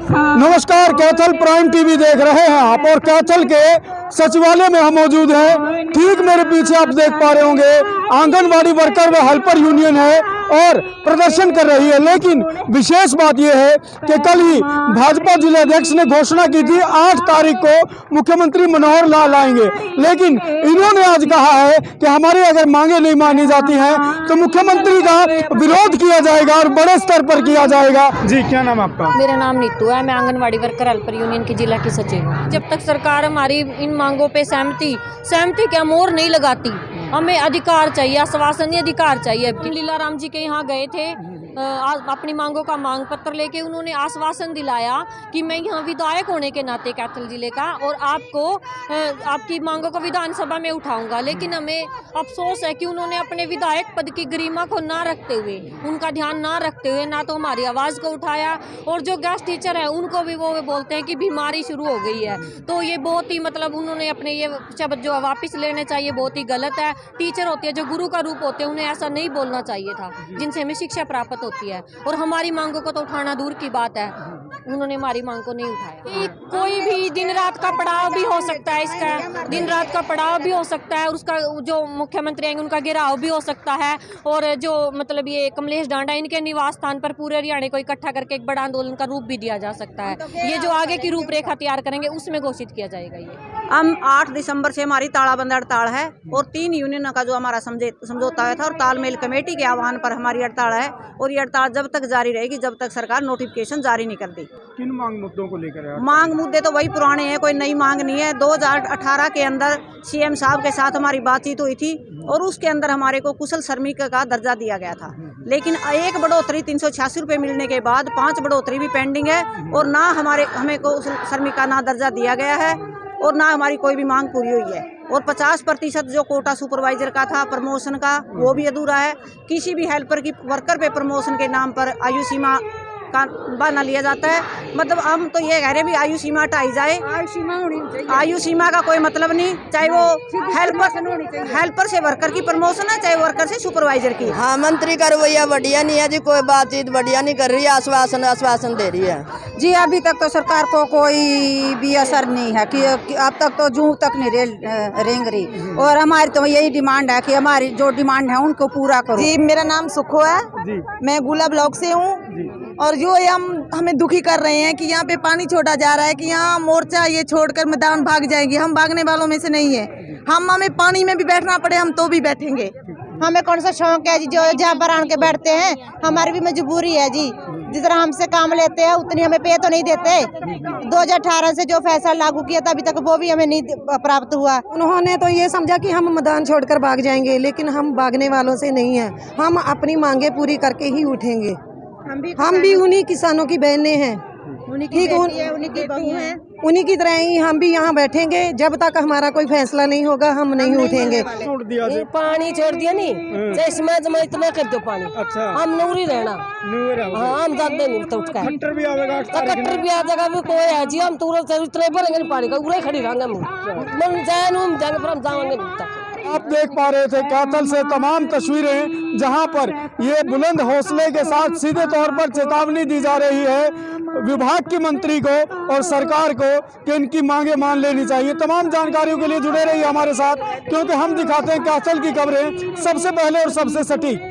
नमस्कार, Kaithal prime TV देख रहे हैं आप और कैथल के सचिवालय में हम मौजूद हैं। ठीक मेरे पीछे आप देख पा रहे होंगे आंगनवाड़ी वर्कर व हेल्पर यूनियन है और प्रदर्शन कर रही है। लेकिन विशेष बात यह है कि कल ही भाजपा जिलाध्यक्ष ने घोषणा की थी 8 तारीख को मुख्यमंत्री मनोहर लाल आएंगे, लेकिन इन्होंने आज कहा है कि हमारी अगर मांगे नहीं मानी जाती हैं तो मुख्यमंत्री का विरोध किया जाएगा और बड़े स्तर पर किया जाएगा। जी, क्या नाम आपका? मेरा नाम नीतू है, मैं आंगनवाड़ी वर्कर हेल्पर यूनियन की जिला की सचिव हूँ। जब तक सरकार हमारी इन मांगों पे सहमति क्या मोहर नहीं लगाती, हमें अधिकार चाहिए, आश्वासन नहीं अधिकार चाहिए। लीलाराम जी के यहाँ गए थे अपनी मांगों का मांग पत्र लेके, उन्होंने आश्वासन दिलाया कि मैं यहाँ विधायक होने के नाते कैथल जिले का और आपकी मांगों को विधानसभा में उठाऊंगा। लेकिन हमें अफसोस है कि उन्होंने अपने विधायक पद की गरिमा को ना रखते हुए, उनका ध्यान ना रखते हुए ना तो हमारी आवाज़ को उठाया, और जो गेस्ट टीचर है उनको भी वो बोलते हैं कि बीमारी शुरू हो गई है। तो ये बहुत ही उन्होंने अपने ये शब्द जो वापस लेने चाहिए, बहुत ही गलत है। टीचर होते हैं जो गुरु का रूप होते हैं, उन्हें ऐसा नहीं बोलना चाहिए था, जिनसे हमें शिक्षा प्राप्त होती है। और हमारी मांगों को तो उठाना दूर की बात है, उन्होंने हमारी मांग को नहीं उठाया। कोई भी दिन रात का पड़ाव भी हो सकता है, इसका दिन रात का पड़ाव भी हो सकता है, और उसका जो मुख्यमंत्री आएंगे उनका गिराव भी हो सकता है। और जो ये कमलेश डांडा, इनके निवास स्थान पर पूरे हरियाणा को इकट्ठा करके एक बड़ा आंदोलन का रूप भी दिया जा सकता है। ये जो आगे की रूपरेखा तैयार करेंगे उसमें घोषित किया जाएगा। ये हम 8 दिसंबर से हमारी तालाबंद हड़ताल है और 3 यूनियन का जो हमारा समझौता है था और तालमेल कमेटी के आह्वान पर हमारी हड़ताल है, और ये हड़ताल जब तक जारी रहेगी जब तक सरकार नोटिफिकेशन जारी नहीं कर दी। किन मांग मुद्दों को लेकर? मांग मुद्दे तो वही पुराने हैं, कोई नई मांग नहीं है। 2018 के अंदर सीएम साहब के साथ हमारी बातचीत हुई थी और उसके अंदर हमारे को कुशल श्रमिक का दर्जा दिया गया था। लेकिन एक बढ़ोतरी 386 रुपये मिलने के बाद 5 बढ़ोतरी भी पेंडिंग है, और ना हमें को श्रमिक का ना दर्जा दिया गया है और ना हमारी कोई भी मांग पूरी हुई है। और 50% जो कोटा सुपरवाइजर का था प्रमोशन का, वो भी अधूरा है। किसी भी हेल्पर की वर्कर पे प्रमोशन के नाम पर आयु सीमा का बहाना लिया जाता है। हम तो ये कह रहे हैं भी आयु सीमा हटाई जाए। आयु सीमा का कोई मतलब नहीं, चाहे वो हेल्पर से वर्कर की प्रमोशन है, चाहे वर्कर से सुपरवाइजर की। हाँ, मंत्री का रवैया बढ़िया नहीं है जी, कोई बातचीत बढ़िया नहीं कर रही है, आश्वासन दे रही है जी। अभी तक तो सरकार को कोई भी असर नहीं है कि अब तक तो जूं तक नहीं रेंग रही, और हमारी तो यही डिमांड है कि हमारी जो डिमांड है उनको पूरा करो। जी, मेरा नाम सुखो है, मैं गुला ब्लॉक से हूँ। और जो हमें दुखी कर रहे हैं कि यहाँ पे पानी छोड़ा जा रहा है कि यहाँ मोर्चा ये छोड़कर मैदान भाग जाएंगे, हम भागने वालों में से नहीं है। हमें पानी में भी बैठना पड़े हम तो भी बैठेंगे। हमें कौन सा शौक है जी जो जहाँ पर आन के बैठते हैं, हमारी भी मजबूरी है जी। जिस तरह हमसे काम लेते हैं उतनी हमें पे तो नहीं देते। 2018 से जो फैसला लागू किया था अभी तक वो भी हमें नहीं प्राप्त हुआ। उन्होंने तो ये समझा कि हम मैदान छोड़कर भाग जाएंगे, लेकिन हम भागने वालों से नहीं हैं। हम अपनी मांगे पूरी करके ही उठेंगे। हम भी उन्हीं किसानों की बहनें हैं, उन्हीं की तरह ही हम भी यहाँ बैठेंगे जब तक हमारा कोई फैसला नहीं होगा, हम नहीं उठेंगे। पानी छोड़ दिया नहीं, इसमें इतना कर दो पानी। अच्छा, हम नूरी रहना। हाँ, हम जाते नहीं तो कट्टर भी आवेगा, कट्टर भी आ जाएगा, भी कोई है जी। हम तुरंत इतने भरेंगे पानी का, उरे खड़ी रहेंगे हम जाएंगे। आप देख पा रहे थे कैथल से तमाम तस्वीरें जहां पर ये बुलंद हौसले के साथ सीधे तौर पर चेतावनी दी जा रही है विभाग की मंत्री को और सरकार को कि इनकी मांगे मान लेनी चाहिए। तमाम जानकारियों के लिए जुड़े रहिए हमारे साथ, क्योंकि हम दिखाते हैं कैथल की खबरें सबसे पहले और सबसे सटीक।